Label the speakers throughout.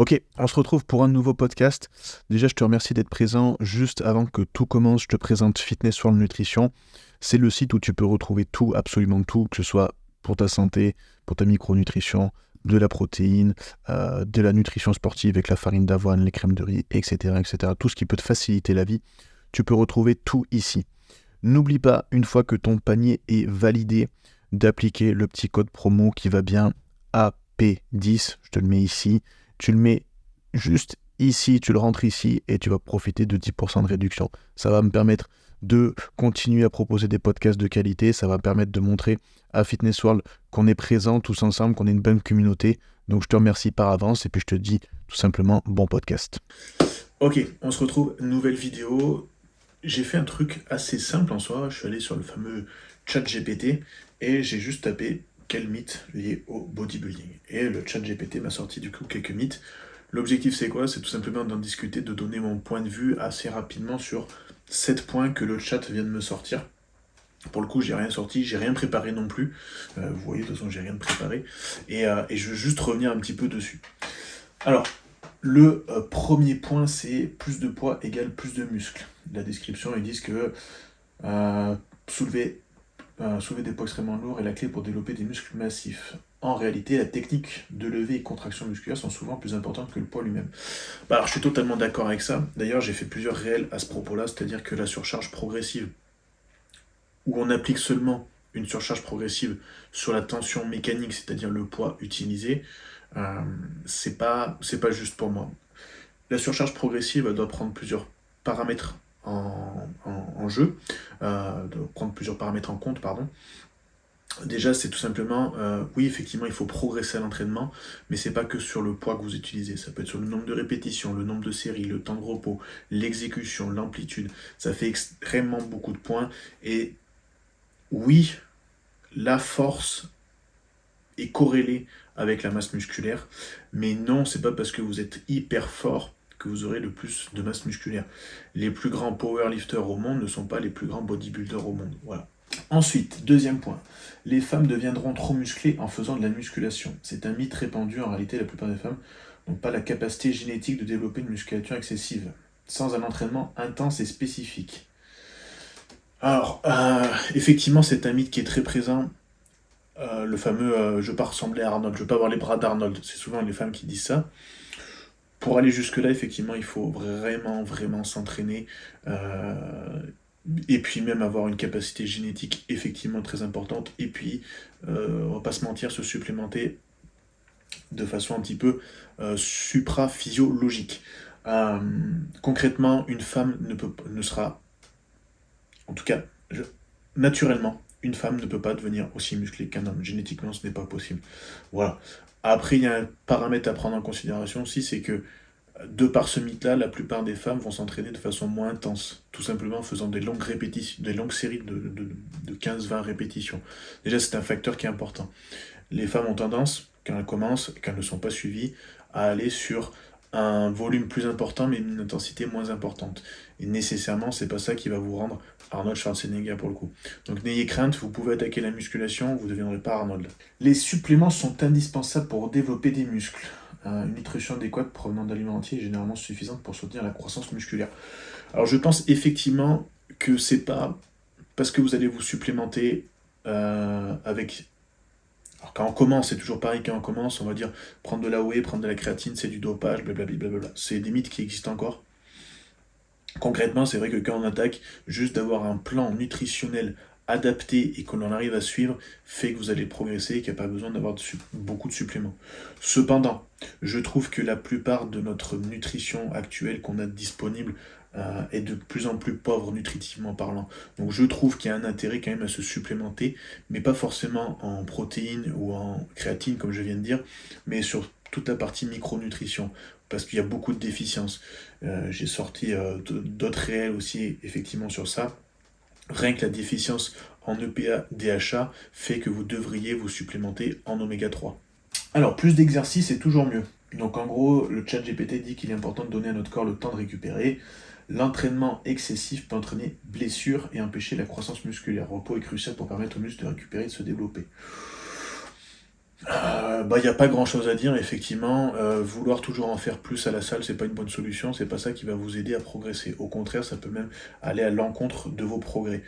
Speaker 1: Ok, on se retrouve pour un nouveau podcast. Déjà, je te remercie d'être présent. Juste avant que tout commence, je te présente Fitness World Nutrition. C'est le site où tu peux retrouver tout, absolument tout, que ce soit pour ta santé, pour ta micronutrition, de la protéine, de la nutrition sportive avec la farine d'avoine, les crèmes de riz, etc., etc. Tout ce qui peut te faciliter la vie, tu peux retrouver tout ici. N'oublie pas, une fois que ton panier est validé, d'appliquer le petit code promo qui va bien AP10, je te le mets ici. Tu le mets juste ici, tu le rentres ici et tu vas profiter de 10% de réduction. Ça va me permettre de continuer à proposer des podcasts de qualité, ça va me permettre de montrer à Fitness World qu'on est présent tous ensemble, qu'on est une bonne communauté. Donc je te remercie par avance et puis je te dis tout simplement bon podcast. Ok, on se retrouve, nouvelle vidéo. J'ai fait un truc assez simple en soi, je suis allé sur le fameux chat GPT et j'ai juste tapé quel mythe lié au bodybuilding. Et le chat GPT m'a sorti du coup quelques mythes. L'objectif c'est quoi? C'est tout simplement d'en discuter, de donner mon point de vue assez rapidement sur 7 points que le chat vient de me sortir. Pour le coup, j'ai rien sorti, j'ai rien préparé non plus. Vous voyez, de toute façon, j'ai rien préparé. Et je veux juste revenir un petit peu dessus. Alors, le premier point, c'est plus de poids égale plus de muscles. La description, ils disent que soulever des poids extrêmement lourds est la clé pour développer des muscles massifs. En réalité, la technique de levée et contraction musculaire sont souvent plus importantes que le poids lui-même. Alors, je suis totalement d'accord avec ça. D'ailleurs, j'ai fait plusieurs réels à ce propos-là, c'est-à-dire que la surcharge progressive, où on applique seulement une surcharge progressive sur la tension mécanique, c'est-à-dire le poids utilisé, c'est pas juste pour moi. La surcharge progressive, elle doit prendre plusieurs paramètres en jeu, doit prendre plusieurs paramètres en compte, pardon. Déjà, c'est tout simplement, oui, effectivement, il faut progresser à l'entraînement, mais c'est pas que sur le poids que vous utilisez. Ça peut être sur le nombre de répétitions, le nombre de séries, le temps de repos, l'exécution, l'amplitude. Ça fait extrêmement beaucoup de points. Et oui, la force est corrélée avec la masse musculaire, mais non, c'est pas parce que vous êtes hyper fort que vous aurez le plus de masse musculaire. Les plus grands powerlifters au monde ne sont pas les plus grands bodybuilders au monde. Voilà. Ensuite, deuxième point, les femmes deviendront trop musclées en faisant de la musculation. C'est un mythe répandu, en réalité la plupart des femmes n'ont pas la capacité génétique de développer une musculature excessive, sans un entraînement intense et spécifique. Alors, effectivement, c'est un mythe qui est très présent. Le fameux je ne veux pas ressembler à Arnold, je ne veux pas avoir les bras d'Arnold. C'est souvent les femmes qui disent ça. Pour aller jusque-là, effectivement, il faut vraiment, vraiment s'entraîner. Et puis même avoir une capacité génétique effectivement très importante. Et puis, on va pas se mentir, se supplémenter de façon un petit peu supra-physiologique. Concrètement, une femme ne sera, en tout cas, naturellement, une femme ne peut pas devenir aussi musclée qu'un homme. Génétiquement, ce n'est pas possible. Voilà. Après, il y a un paramètre à prendre en considération aussi, c'est que de par ce mythe-là, la plupart des femmes vont s'entraîner de façon moins intense, tout simplement en faisant des longues répétitions, des longues séries de 15-20 répétitions. Déjà, c'est un facteur qui est important. Les femmes ont tendance, quand elles commencent, quand elles ne sont pas suivies, à aller sur un volume plus important mais une intensité moins importante. Et nécessairement, c'est pas ça qui va vous rendre Arnold Schwarzenegger pour le coup. Donc n'ayez crainte, vous pouvez attaquer la musculation, vous ne deviendrez pas Arnold. Les suppléments sont indispensables pour développer des muscles. Une nutrition adéquate provenant d'aliments entiers est généralement suffisante pour soutenir la croissance musculaire. Alors je pense effectivement que c'est pas parce que vous allez vous supplémenter avec. Alors quand on commence, c'est toujours pareil, quand on commence, on va dire prendre de la whey, prendre de la créatine, c'est du dopage, blablabla. C'est des mythes qui existent encore. Concrètement, c'est vrai que quand on attaque, juste d'avoir un plan nutritionnel adapté et que l'on arrive à suivre, fait que vous allez progresser et qu'il n'y a pas besoin d'avoir beaucoup de suppléments. Cependant, je trouve que la plupart de notre nutrition actuelle qu'on a disponible est de plus en plus pauvre nutritivement parlant. Donc je trouve qu'il y a un intérêt quand même à se supplémenter, mais pas forcément en protéines ou en créatine comme je viens de dire, mais sur toute la partie micronutrition, parce qu'il y a beaucoup de déficiences. J'ai sorti d'autres réels aussi effectivement sur ça. Rien que la déficience en EPA, DHA fait que vous devriez vous supplémenter en oméga 3. Alors, plus d'exercice est toujours mieux. Donc en gros, le chat GPT dit qu'il est important de donner à notre corps le temps de récupérer. L'entraînement excessif peut entraîner blessure et empêcher la croissance musculaire. Le repos est crucial pour permettre aux muscles de récupérer et de se développer. Il y a pas grand-chose à dire, effectivement. Vouloir toujours en faire plus à la salle, c'est pas une bonne solution. C'est pas ça qui va vous aider à progresser. Au contraire, ça peut même aller à l'encontre de vos progrès.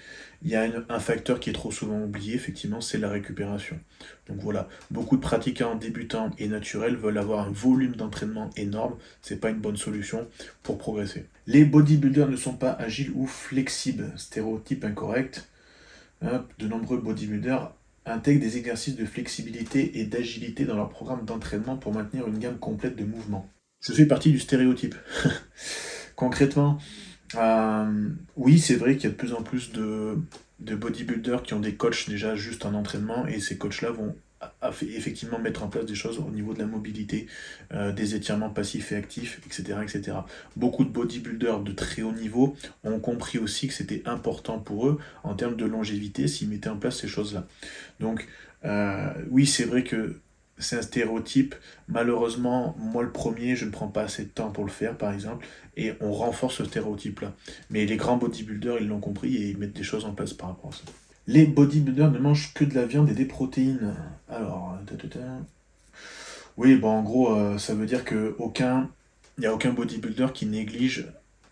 Speaker 1: Il y a un facteur qui est trop souvent oublié, effectivement, c'est la récupération. Donc voilà, beaucoup de pratiquants débutants et naturels veulent avoir un volume d'entraînement énorme. C'est pas une bonne solution pour progresser. Les bodybuilders ne sont pas agiles ou flexibles. Stéréotype incorrect. De nombreux bodybuilders intègrent des exercices de flexibilité et d'agilité dans leur programme d'entraînement pour maintenir une gamme complète de mouvements. Je fais partie du stéréotype. Concrètement, oui, c'est vrai qu'il y a de plus en plus de bodybuilders qui ont des coachs déjà juste en entraînement et ces coachs-là vont effectivement mettre en place des choses au niveau de la mobilité, des étirements passifs et actifs, etc., etc. Beaucoup de bodybuilders de très haut niveau ont compris aussi que c'était important pour eux en termes de longévité s'ils mettaient en place ces choses-là. Donc, oui, c'est vrai que c'est un stéréotype. Malheureusement, moi le premier, je ne prends pas assez de temps pour le faire, par exemple, et on renforce ce stéréotype-là. Mais les grands bodybuilders, ils l'ont compris et ils mettent des choses en place par rapport à ça. Les bodybuilders ne mangent que de la viande et des protéines. Alors, oui, bon, en gros, ça veut dire que il n'y a aucun bodybuilder qui néglige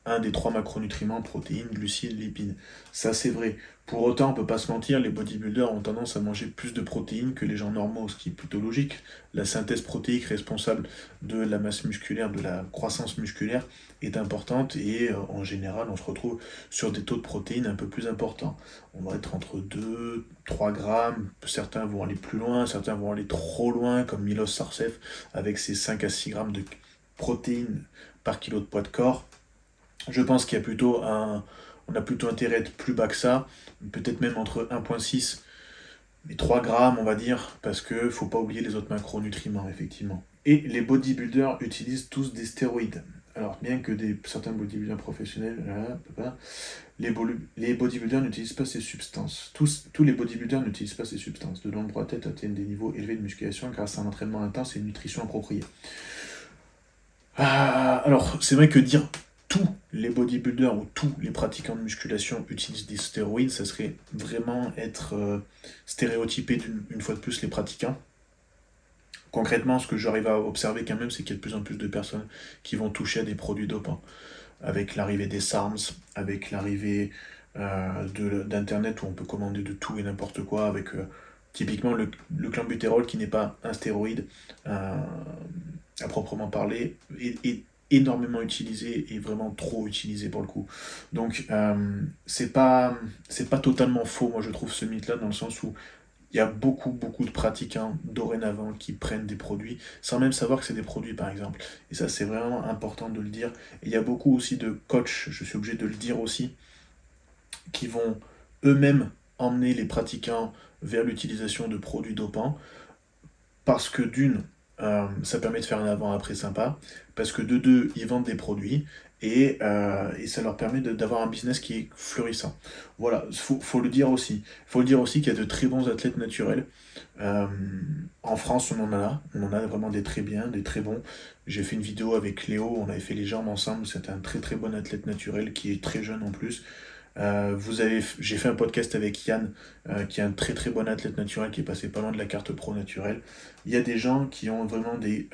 Speaker 1: un des trois macronutriments, protéines, glucides, lipides. Ça, c'est vrai. Pour autant, on peut pas se mentir, les bodybuilders ont tendance à manger plus de protéines que les gens normaux, ce qui est plutôt logique. La synthèse protéique responsable de la masse musculaire, de la croissance musculaire, est importante et en général, on se retrouve sur des taux de protéines un peu plus importants. On va être entre 2, 3 grammes, certains vont aller plus loin, certains vont aller trop loin, comme Milos Sarcev, avec ses 5 à 6 grammes de protéines par kilo de poids de corps. Je pense on a plutôt intérêt à être plus bas que ça, peut-être même entre 1,6 et 3 grammes, on va dire, parce que faut pas oublier les autres macronutriments, effectivement. Et les bodybuilders utilisent tous des stéroïdes. Alors, bien que certains bodybuilders professionnels, les bodybuilders n'utilisent pas ces substances. Tous les bodybuilders n'utilisent pas ces substances. De nombreux athlètes atteignent des niveaux élevés de musculation grâce à un entraînement intense et une nutrition appropriée. Alors, c'est vrai que dire tous les bodybuilders ou tous les pratiquants de musculation utilisent des stéroïdes, ça serait vraiment être stéréotypé une fois de plus les pratiquants. Concrètement, ce que j'arrive à observer quand même, c'est qu'il y a de plus en plus de personnes qui vont toucher à des produits dopants. Avec l'arrivée des SARMs, avec l'arrivée d'Internet où on peut commander de tout et n'importe quoi, avec typiquement le clenbutérol qui n'est pas un stéroïde à proprement parler, est énormément utilisé et vraiment trop utilisé pour le coup. Donc c'est pas totalement faux, moi je trouve ce mythe-là, dans le sens où il y a beaucoup, beaucoup de pratiquants dorénavant qui prennent des produits sans même savoir que c'est des produits, par exemple. Et ça, c'est vraiment important de le dire. Et il y a beaucoup aussi de coachs, je suis obligé de le dire aussi, qui vont eux-mêmes emmener les pratiquants vers l'utilisation de produits dopants parce que d'une, ça permet de faire un avant-après sympa, parce que de deux, ils vendent des produits, et ça leur permet d'avoir un business qui est florissant. Voilà, faut le dire aussi. Il faut le dire aussi qu'il y a de très bons athlètes naturels. Euh, En France, on en a vraiment des très bien, des très bons. J'ai fait une vidéo avec Léo, on avait fait les jambes ensemble, c'est un très très bon athlète naturel qui est très jeune en plus. J'ai fait un podcast avec Yann, qui est un très très bon athlète naturel, qui est passé pas loin de la carte pro naturelle. Il y a des gens qui ont vraiment des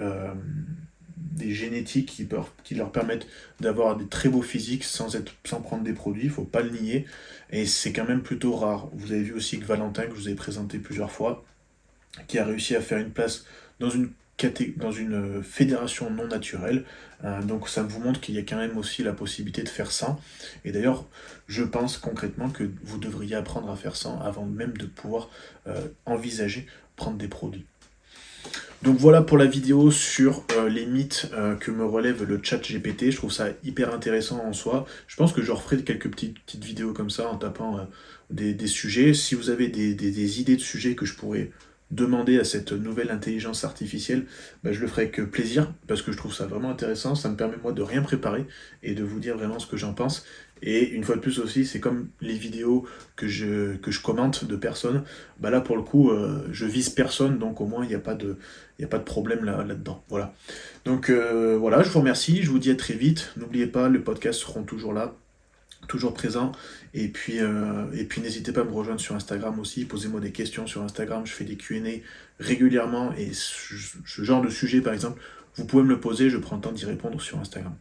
Speaker 1: génétiques qui leur permettent d'avoir des très beaux physiques sans prendre des produits, il faut pas le nier. Et c'est quand même plutôt rare. Vous avez vu aussi que Valentin, que je vous ai présenté plusieurs fois, qui a réussi à faire une place dans dans une fédération non naturelle. Donc ça vous montre qu'il y a quand même aussi la possibilité de faire ça. Et d'ailleurs, je pense concrètement que vous devriez apprendre à faire ça avant même de pouvoir envisager prendre des produits. Donc voilà pour la vidéo sur les mythes que me relève le chat GPT. Je trouve ça hyper intéressant en soi. Je pense que je referai quelques petites vidéos comme ça en tapant des sujets. Si vous avez des idées de sujets que je pourrais demander à cette nouvelle intelligence artificielle, je le ferai avec plaisir parce que je trouve ça vraiment intéressant. Ça me permet moi de rien préparer et de vous dire vraiment ce que j'en pense. Et une fois de plus aussi, c'est comme les vidéos que je commente de personnes. Là pour le coup, je vise personne, donc au moins il n'y a pas de problème là-dedans. Voilà. Donc voilà, je vous remercie, je vous dis à très vite. N'oubliez pas, les podcasts seront toujours là. toujours présent. Et puis n'hésitez pas à me rejoindre sur Instagram aussi, posez-moi des questions sur Instagram, je fais des Q&A régulièrement, et ce genre de sujet par exemple, vous pouvez me le poser, je prends le temps d'y répondre sur Instagram.